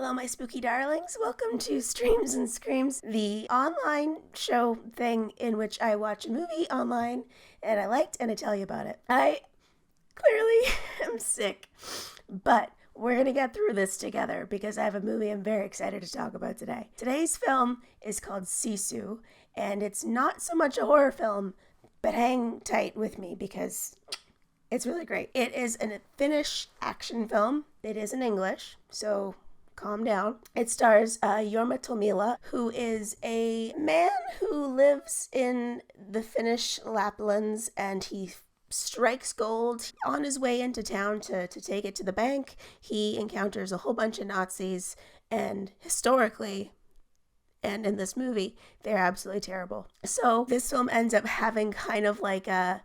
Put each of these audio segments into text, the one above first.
Hello, my spooky darlings. Welcome to Streams and Screams, the online show thing in which I watch a movie online and I liked and I tell you about it. I clearly am sick, but we're going to get through this together because I have a movie I'm very excited to talk about today. Today's film is called Sisu, and it's not so much a horror film, but hang tight with me because it's really great. It is a Finnish action film. It is in English, so calm down. It stars Jorma Tommila, who is a man who lives in the Finnish Laplands, and he strikes gold. On his way into town to take it to the bank, he encounters a whole bunch of Nazis, and historically, and in this movie, they're absolutely terrible. So this film ends up having kind of like a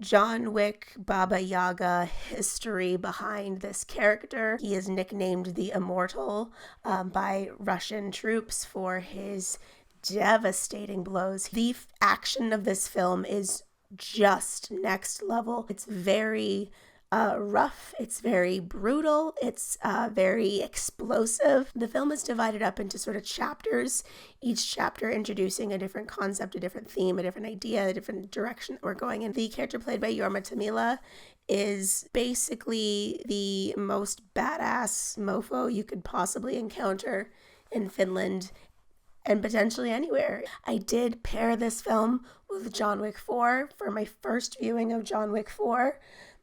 John Wick, Baba Yaga history behind this character. He is nicknamed the Immortal by Russian troops for his devastating blows. The action of this film is just next level. It's very rough, it's very brutal, it's very explosive. The film is divided up into sort of chapters, each chapter introducing a different concept, a different theme, a different idea, a different direction that we're going in. The character played by Jorma Tommila is basically the most badass mofo you could possibly encounter in Finland and potentially anywhere. I did pair this film with John Wick 4 for my first viewing of John Wick 4.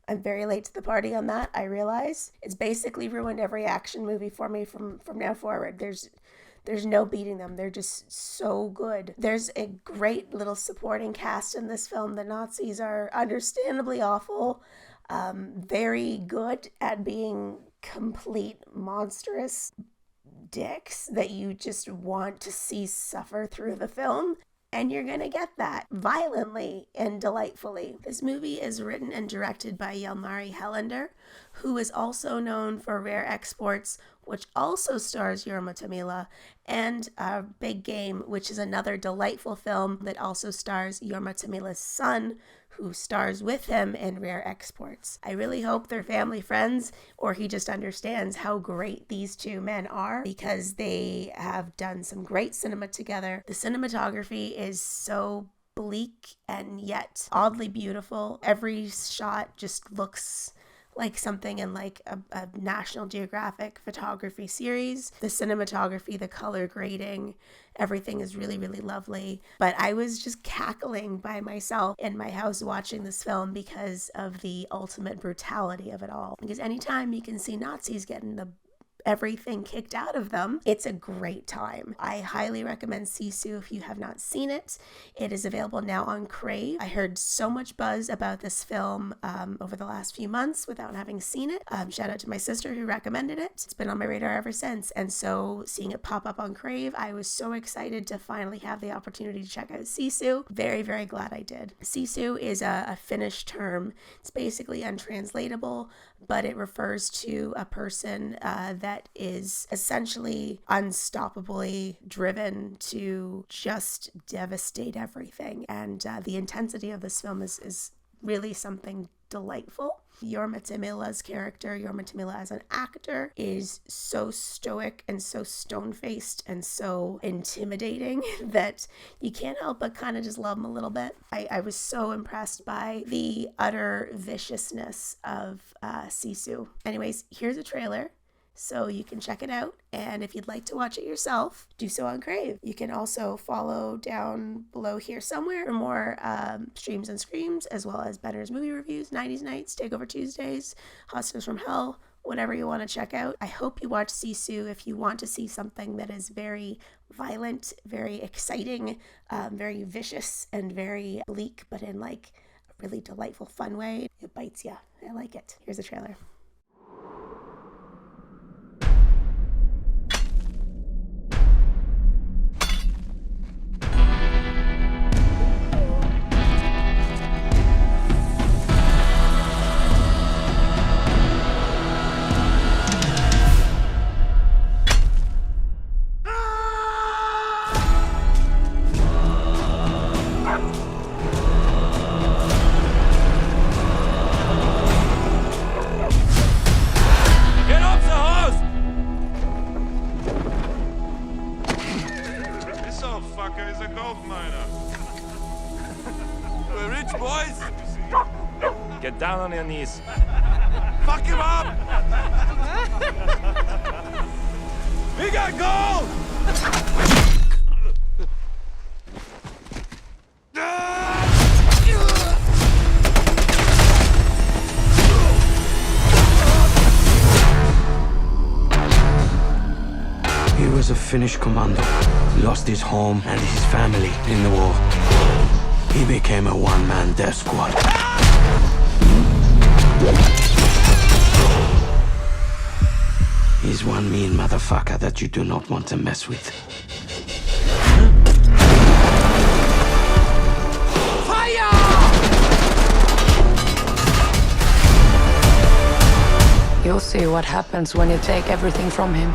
I'm very late to the party on that, I realize. It's basically ruined every action movie for me from now forward. There's no beating them. They're just so good. There's a great little supporting cast in this film. The Nazis are understandably awful, very good at being complete monstrous dicks that you just want to see suffer through the film. And you're going to get that violently and delightfully. This movie is written and directed by Jalmari Helander, who is also known for Rare Exports, which also stars Jorma Tommila, and Big Game, which is another delightful film that also stars Jorma Tommila's son, who stars with him in Rare Exports. I really hope they're family friends, or he just understands how great these two men are, because they have done some great cinema together. The cinematography is so bleak and yet oddly beautiful. Every shot just looks like something in like a National Geographic photography series. The cinematography, the color grading, everything is really, really lovely. But I was just cackling by myself in my house watching this film because of the ultimate brutality of it all. Because anytime you can see Nazis getting everything kicked out of them, it's a great time. I highly recommend Sisu if you have not seen it. It is available now on Crave. I heard so much buzz about this film over the last few months without having seen it. Shout out to my sister who recommended it. It's been on my radar ever since, and so seeing it pop up on Crave, I was so excited to finally have the opportunity to check out Sisu. Very, very glad I did. Sisu is a Finnish term. It's basically untranslatable, but it refers to a person that is essentially unstoppably driven to just devastate everything. And the intensity of this film is really something delightful. Jorma Tommila's character, Jorma Tommila as an actor, is so stoic and so stone-faced and so intimidating that you can't help but kind of just love him a little bit. I was so impressed by the utter viciousness of Sisu. Anyways, here's a trailer, so you can check it out, and if you'd like to watch it yourself, do so on Crave. You can also follow down below here somewhere for more streams and screams, as well as Benner's movie reviews, 90s Nights, Takeover Tuesdays, Hostages from Hell, whatever you want to check out. I hope you watch Sisu if you want to see something that is very violent, very exciting, very vicious, and very bleak, but in like a really delightful, fun way. It bites you. I like it. Here's the trailer. Down on your knees. Fuck him up! We got gold! He was a Finnish commando. Lost his home and his family in the war. He became a one-man death squad. He's one mean motherfucker that you do not want to mess with. Fire! You'll see what happens when you take everything from him.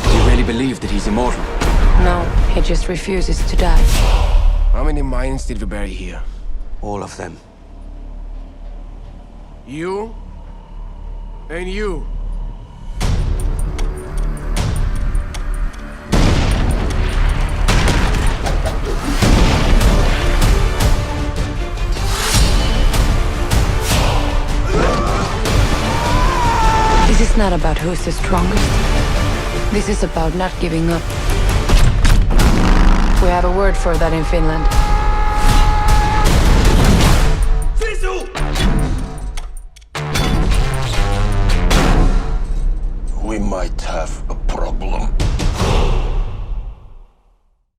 Do you really believe that he's immortal? No, he just refuses to die. How many mines did we bury here? All of them. You? And you? This is not about who's the strongest. This is about not giving up. We have a word for that in Finland. Sisu! We might have a